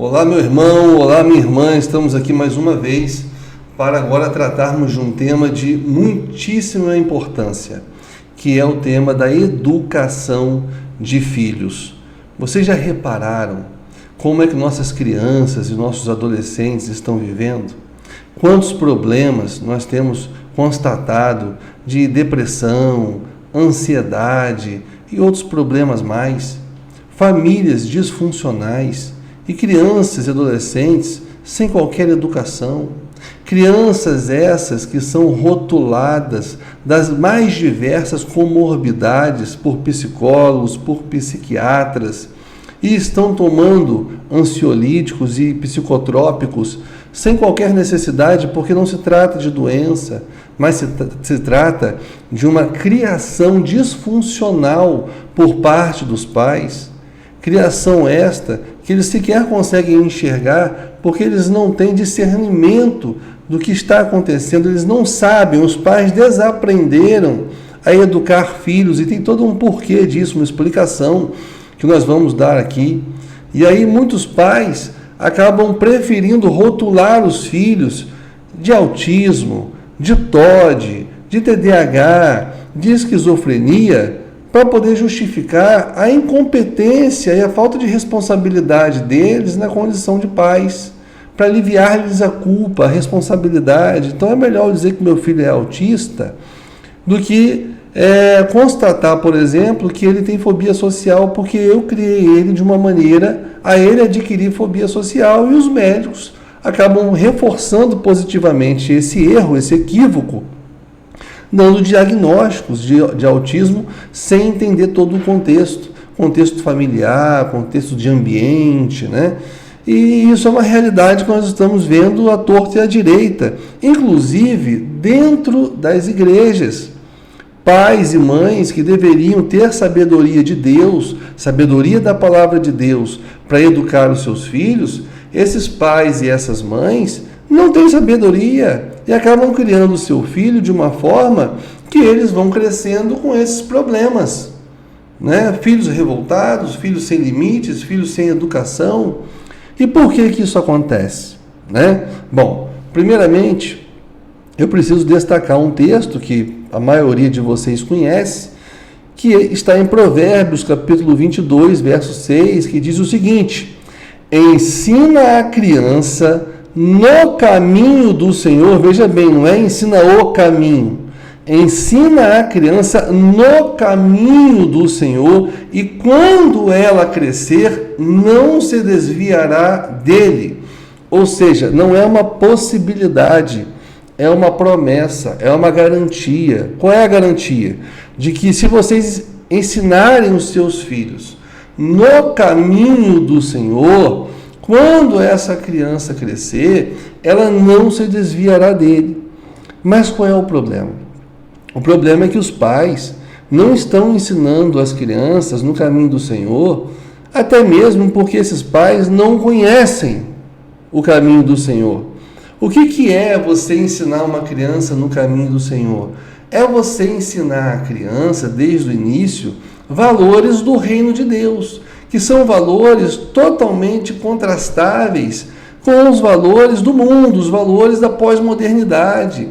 Olá, meu irmão, olá, minha irmã, estamos aqui mais uma vez para agora tratarmos de um tema de muitíssima importância, que é o tema da educação de filhos. Vocês já repararam como é que nossas crianças e nossos adolescentes estão vivendo? Quantos problemas nós temos constatado de depressão, ansiedade e outros problemas mais? Famílias disfuncionais e crianças e adolescentes sem qualquer educação. Crianças essas que são rotuladas das mais diversas comorbidades por psicólogos, por psiquiatras, e estão tomando ansiolíticos e psicotrópicos sem qualquer necessidade, porque não se trata de doença, mas se trata de uma criação disfuncional por parte dos pais. Criação esta que eles sequer conseguem enxergar porque eles não têm discernimento do que está acontecendo, eles não sabem, os pais desaprenderam a educar filhos e tem todo um porquê disso, uma explicação que nós vamos dar aqui. E aí muitos pais acabam preferindo rotular os filhos de autismo, de TOD, de TDAH, de esquizofrenia, para poder justificar a incompetência e a falta de responsabilidade deles na condição de pais, para aliviar-lhes a culpa, a responsabilidade. Então é melhor dizer que meu filho é autista do que constatar, por exemplo, que ele tem fobia social, porque eu criei ele de uma maneira a ele adquirir fobia social, e os médicos acabam reforçando positivamente esse erro, esse equívoco, dando diagnósticos de autismo sem entender todo o contexto familiar, contexto de ambiente, né? E isso é uma realidade que nós estamos vendo à torta e à direita, inclusive dentro das igrejas. Pais e mães que deveriam ter sabedoria de Deus, sabedoria da palavra de Deus para educar os seus filhos, esses pais e essas mães não têm sabedoria e acabam criando o seu filho de uma forma que eles vão crescendo com esses problemas, né? Filhos revoltados, filhos sem limites, filhos sem educação. E por que isso acontece, né? Bom, primeiramente, eu preciso destacar um texto que a maioria de vocês conhece, que está em Provérbios, capítulo 22, verso 6, que diz o seguinte: ensina a criança no caminho do Senhor. Veja bem, não é ensina o caminho. Ensina a criança no caminho do Senhor, e quando ela crescer, não se desviará dele. Ou seja, não é uma possibilidade, é uma promessa, é uma garantia. Qual é a garantia? De que se vocês ensinarem os seus filhos no caminho do Senhor, quando essa criança crescer, ela não se desviará dele. Mas qual é o problema? O problema é que os pais não estão ensinando as crianças no caminho do Senhor, até mesmo porque esses pais não conhecem o caminho do Senhor. O que é você ensinar uma criança no caminho do Senhor? É você ensinar a criança, desde o início, valores do reino de Deus, que são valores totalmente contrastáveis com os valores do mundo, os valores da pós-modernidade,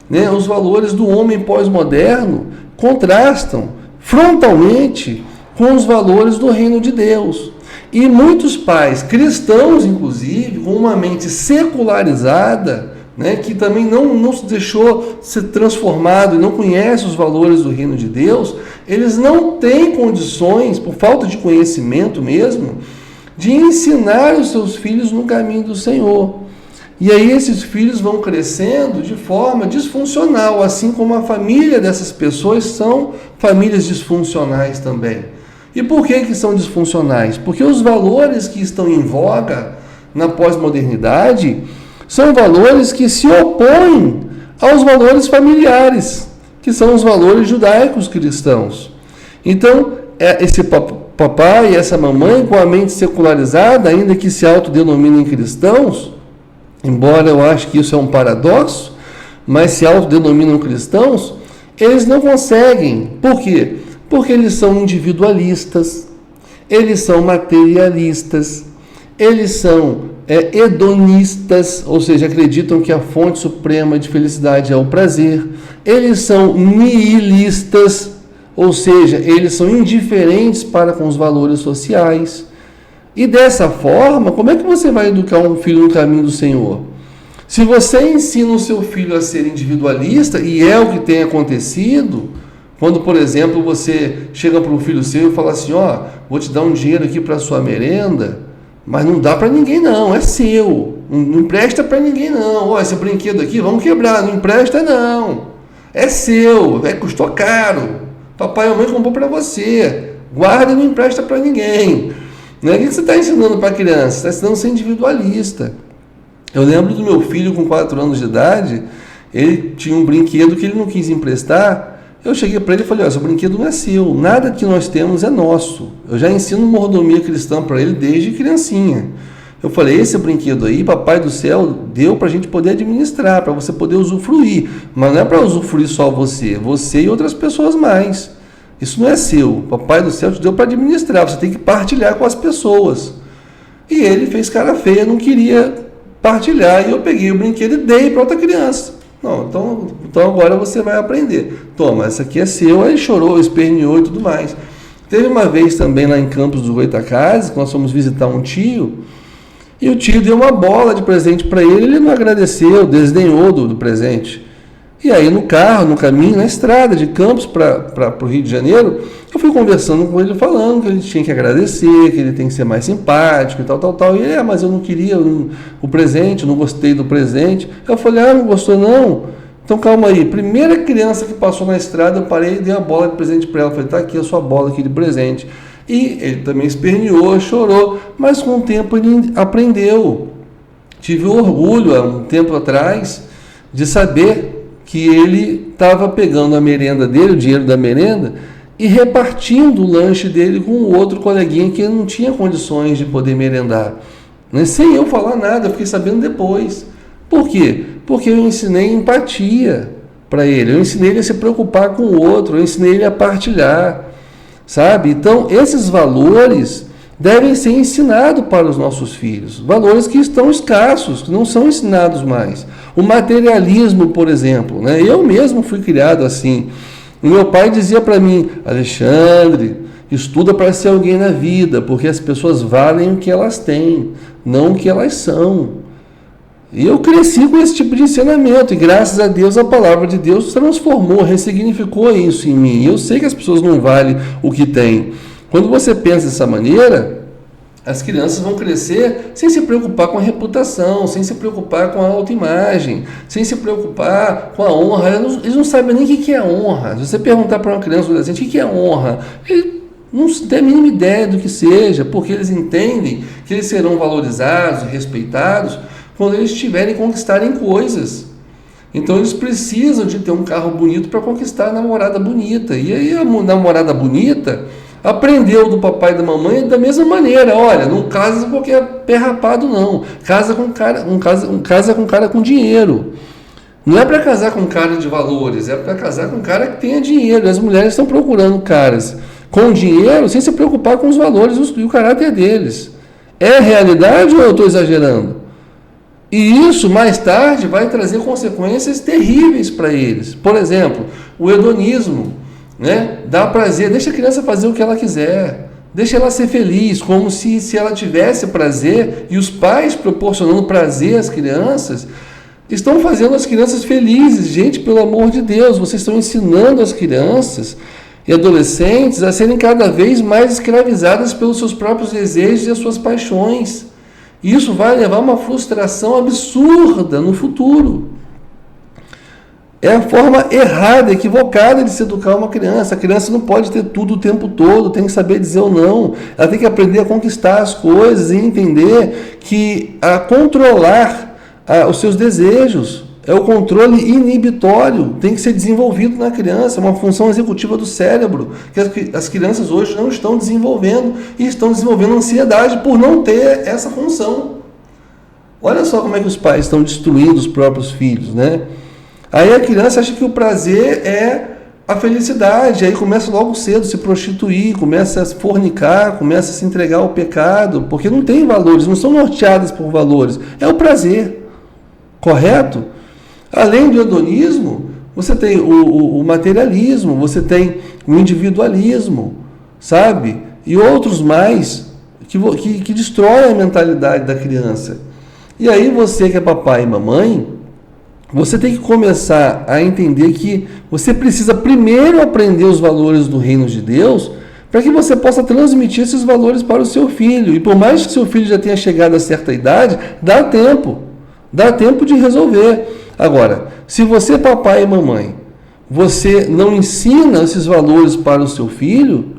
né? Os valores do homem pós-moderno contrastam frontalmente com os valores do reino de Deus. E muitos pais, cristãos inclusive, com uma mente secularizada, né, que também não se deixou ser transformado e não conhece os valores do reino de Deus, eles não têm condições, por falta de conhecimento mesmo, de ensinar os seus filhos no caminho do Senhor. E aí esses filhos vão crescendo de forma disfuncional, assim como a família dessas pessoas são famílias disfuncionais também. E por que são disfuncionais? Porque os valores que estão em voga na pós-modernidade são valores que se opõem aos valores familiares, que são os valores judaicos cristãos. Então, esse papai e essa mamãe com a mente secularizada, ainda que se autodenominem cristãos, embora eu acho que isso é um paradoxo, mas se autodenominam cristãos, eles não conseguem. Por quê? Porque eles são individualistas, eles são materialistas, eles são hedonistas, ou seja, acreditam que a fonte suprema de felicidade é o prazer. Eles são nihilistas, ou seja, eles são indiferentes para com os valores sociais. E dessa forma, como é que você vai educar um filho no caminho do Senhor? Se você ensina o seu filho a ser individualista, e é o que tem acontecido, quando, por exemplo, você chega para um filho seu e fala assim, vou te dar um dinheiro aqui para a sua merenda, mas não dá para ninguém não, é seu, não empresta para ninguém não, esse brinquedo aqui, vamos quebrar, não empresta não, é seu, custou caro, papai e mamãe comprou para você, guarda e não empresta para ninguém. Né? O que você está ensinando para a criança? Você está ensinando a ser individualista. Eu lembro do meu filho com 4 anos de idade, ele tinha um brinquedo que ele não quis emprestar. Eu cheguei para ele e falei, esse brinquedo não é seu, nada que nós temos é nosso. Eu já ensino mordomia cristã para ele desde criancinha. Eu falei, esse brinquedo aí, papai do céu deu para a gente poder administrar, para você poder usufruir, mas não é para usufruir só você e outras pessoas mais. Isso não é seu, papai do céu te deu para administrar, você tem que partilhar com as pessoas. E ele fez cara feia, não queria partilhar, e eu peguei o brinquedo e dei para outra criança. Não, então agora você vai aprender. Toma, essa aqui é seu. Aí ele chorou, esperneou e tudo mais. Teve uma vez também lá em Campos do Goytacazes, que nós fomos visitar um tio, e o tio deu uma bola de presente para ele não agradeceu, desdenhou do presente. E aí no carro, no caminho, na estrada de Campos para o Rio de Janeiro, eu fui conversando com ele, falando que ele tinha que agradecer, que ele tem que ser mais simpático e tal. E ele, mas eu não queria o presente, não gostei do presente. Eu falei, não gostou não? Então calma aí. Primeira criança que passou na estrada, eu parei e dei a bola de presente para ela. Eu falei, tá aqui a sua bola aqui de presente. E ele também esperneou, chorou, mas com o tempo ele aprendeu. Tive orgulho, há um tempo atrás, de saber que ele estava pegando a merenda dele, o dinheiro da merenda, e repartindo o lanche dele com o outro coleguinha que não tinha condições de poder merendar. Né? Sem eu falar nada, eu fiquei sabendo depois. Por quê? Porque eu ensinei empatia para ele, eu ensinei ele a se preocupar com o outro, eu ensinei ele a partilhar, sabe? Então, esses valores devem ser ensinados para os nossos filhos, valores que estão escassos, que não são ensinados mais. O materialismo, por exemplo, né? Eu mesmo fui criado assim. O meu pai dizia para mim, Alexandre, estuda para ser alguém na vida, porque as pessoas valem o que elas têm, não o que elas são. E eu cresci com esse tipo de ensinamento, e graças a Deus a palavra de Deus transformou, ressignificou isso em mim. Eu sei que as pessoas não valem o que têm. Quando você pensa dessa maneira, as crianças vão crescer sem se preocupar com a reputação, sem se preocupar com a autoimagem, sem se preocupar com a honra. Eles não sabem nem o que é honra. Se você perguntar para uma criança ou adolescente o que é honra, ele não tem a mínima ideia do que seja, porque eles entendem que eles serão valorizados e respeitados quando eles tiverem conquistarem coisas. Então eles precisam de ter um carro bonito para conquistar a namorada bonita. E aí a namorada bonita aprendeu do papai e da mamãe da mesma maneira. Olha, não casa com qualquer pé rapado não. Casa com cara com dinheiro. Não é para casar com cara de valores, é para casar com cara que tenha dinheiro. As mulheres estão procurando caras com dinheiro sem se preocupar com os valores e o caráter deles. É realidade ou eu estou exagerando? E isso, mais tarde, vai trazer consequências terríveis para eles. Por exemplo, o hedonismo. Né? Dá prazer, deixa a criança fazer o que ela quiser, deixa ela ser feliz, como se ela tivesse prazer, e os pais proporcionando prazer às crianças, estão fazendo as crianças felizes. Gente, pelo amor de Deus, vocês estão ensinando as crianças e adolescentes a serem cada vez mais escravizadas pelos seus próprios desejos e as suas paixões. Isso vai levar a uma frustração absurda no futuro. É a forma errada, equivocada de se educar uma criança. A criança não pode ter tudo o tempo todo, tem que saber dizer ou não. Ela tem que aprender a conquistar as coisas e entender que a controlar os seus desejos é o controle inibitório, tem que ser desenvolvido na criança, é uma função executiva do cérebro, que as crianças hoje não estão desenvolvendo, e estão desenvolvendo ansiedade por não ter essa função. Olha só como é que os pais estão destruindo os próprios filhos, né? Aí a criança acha que o prazer é a felicidade. Aí começa logo cedo a se prostituir, começa a fornicar, começa a se entregar ao pecado, porque não tem valores, não são norteadas por valores, é o prazer, correto? Além do hedonismo, você tem o materialismo, você tem o individualismo, sabe? E outros mais que destroem a mentalidade da criança. E aí você que é papai e mamãe, você tem que começar a entender que você precisa primeiro aprender os valores do reino de Deus para que você possa transmitir esses valores para o seu filho. E por mais que seu filho já tenha chegado a certa idade, dá tempo de resolver. Agora, se você, papai e mamãe, você não ensina esses valores para o seu filho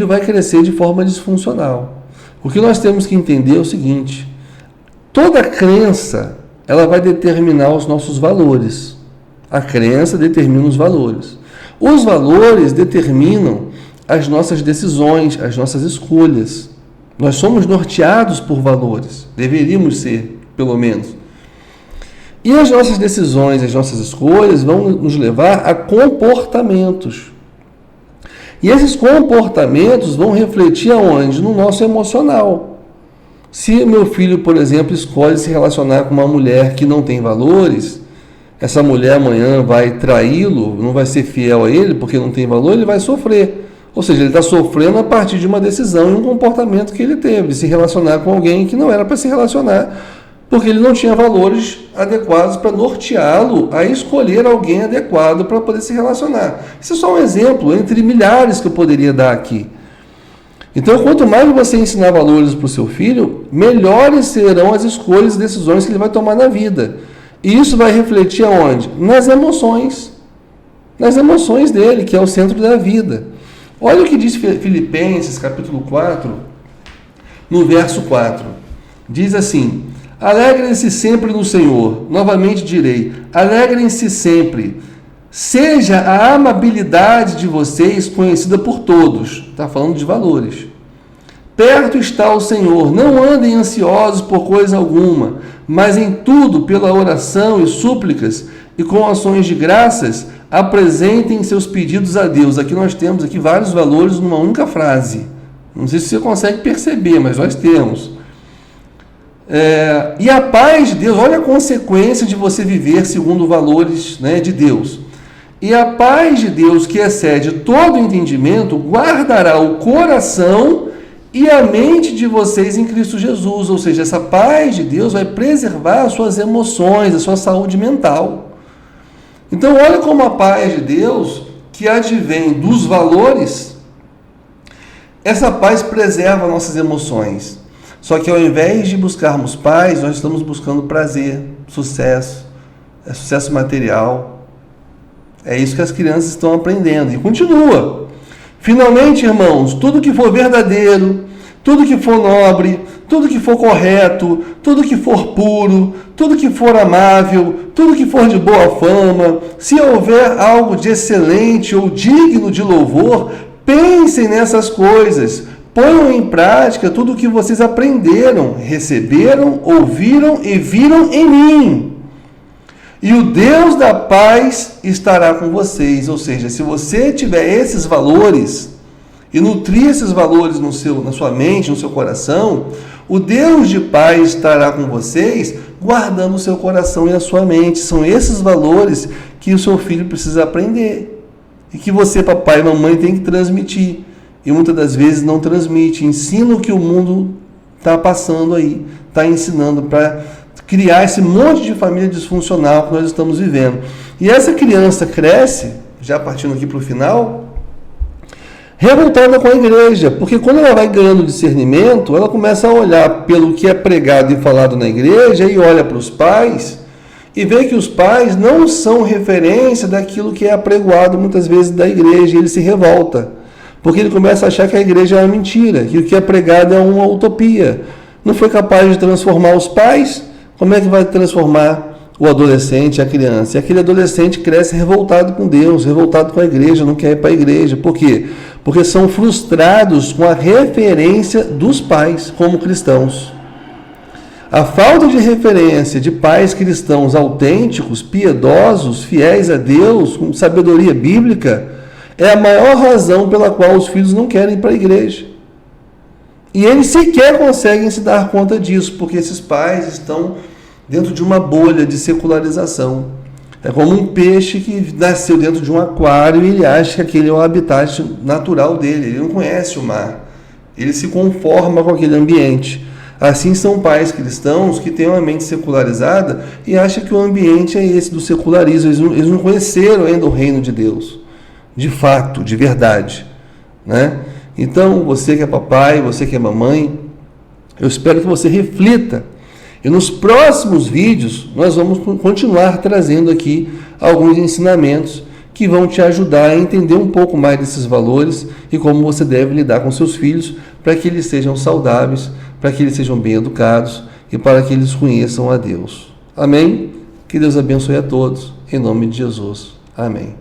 vai crescer de forma disfuncional. O que nós temos que entender é o seguinte: toda crença, ela vai determinar os nossos valores. A crença determina os valores. Os valores determinam as nossas decisões, as nossas escolhas. Nós somos norteados por valores. Deveríamos ser, pelo menos. E as nossas decisões, as nossas escolhas vão nos levar a comportamentos. E esses comportamentos vão refletir aonde? No nosso emocional. Se meu filho, por exemplo, escolhe se relacionar com uma mulher que não tem valores, essa mulher amanhã vai traí-lo, não vai ser fiel a ele porque não tem valor, ele vai sofrer. Ou seja, ele está sofrendo a partir de uma decisão e um comportamento que ele teve, de se relacionar com alguém que não era para se relacionar, porque ele não tinha valores adequados para norteá-lo a escolher alguém adequado para poder se relacionar. Isso é só um exemplo entre milhares que eu poderia dar aqui. Então, quanto mais você ensinar valores para o seu filho, melhores serão as escolhas e decisões que ele vai tomar na vida. E isso vai refletir aonde? Nas emoções. Nas emoções dele, que é o centro da vida. Olha o que diz Filipenses, capítulo 4, no verso 4. Diz assim: alegrem-se sempre no Senhor. Novamente direi, alegrem-se sempre. Seja a amabilidade de vocês conhecida por todos. Está falando de valores. Perto está o Senhor. Não andem ansiosos por coisa alguma, mas em tudo, pela oração e súplicas e com ações de graças, apresentem seus pedidos a Deus. Aqui nós temos vários valores numa única frase. Não sei se você consegue perceber, mas nós temos. E a paz de Deus, olha a consequência de você viver segundo valores, de Deus. E a paz de Deus, que excede todo entendimento, guardará o coração e a mente de vocês em Cristo Jesus. Ou seja, essa paz de Deus vai preservar as suas emoções, a sua saúde mental. Então, olha como a paz de Deus, que advém dos valores, essa paz preserva nossas emoções. Só que ao invés de buscarmos paz, nós estamos buscando prazer, sucesso material. É isso que as crianças estão aprendendo. E continua. Finalmente, irmãos, tudo que for verdadeiro, tudo que for nobre, tudo que for correto, tudo que for puro, tudo que for amável, tudo que for de boa fama, se houver algo de excelente ou digno de louvor, pensem nessas coisas. Ponham em prática tudo o que vocês aprenderam, receberam, ouviram e viram em mim. E o Deus da paz estará com vocês. Ou seja, se você tiver esses valores e nutrir esses valores na sua mente, no seu coração, o Deus de paz estará com vocês, guardando o seu coração e a sua mente. São esses valores que o seu filho precisa aprender. E que você, papai e mamãe, tem que transmitir. E muitas das vezes não transmite. Ensina o que o mundo está passando aí, está ensinando para criar esse monte de família disfuncional que nós estamos vivendo. E essa criança cresce, já partindo aqui para o final, revoltada com a igreja, porque quando ela vai ganhando discernimento, ela começa a olhar pelo que é pregado e falado na igreja e olha para os pais e vê que os pais não são referência daquilo que é apregoado muitas vezes da igreja, e ele se revolta, porque ele começa a achar que a igreja é uma mentira, que o que é pregado é uma utopia. Não foi capaz de transformar os pais, como é que vai transformar o adolescente, a criança? E aquele adolescente cresce revoltado com Deus, revoltado com a igreja, não quer ir para a igreja. Por quê? Porque são frustrados com a referência dos pais como cristãos. A falta de referência de pais cristãos autênticos, piedosos, fiéis a Deus, com sabedoria bíblica, é a maior razão pela qual os filhos não querem ir para a igreja. E eles sequer conseguem se dar conta disso, porque esses pais estão dentro de uma bolha de secularização. É como um peixe que nasceu dentro de um aquário e ele acha que aquele é o habitat natural dele. Ele não conhece o mar. Ele se conforma com aquele ambiente. Assim são pais cristãos que têm uma mente secularizada e acham que o ambiente é esse do secularismo. Eles não conheceram ainda o reino de Deus, de fato, de verdade, né? Então, você que é papai, você que é mamãe, eu espero que você reflita. E nos próximos vídeos, nós vamos continuar trazendo aqui alguns ensinamentos que vão te ajudar a entender um pouco mais desses valores e como você deve lidar com seus filhos para que eles sejam saudáveis, para que eles sejam bem educados e para que eles conheçam a Deus. Amém? Que Deus abençoe a todos, em nome de Jesus. Amém.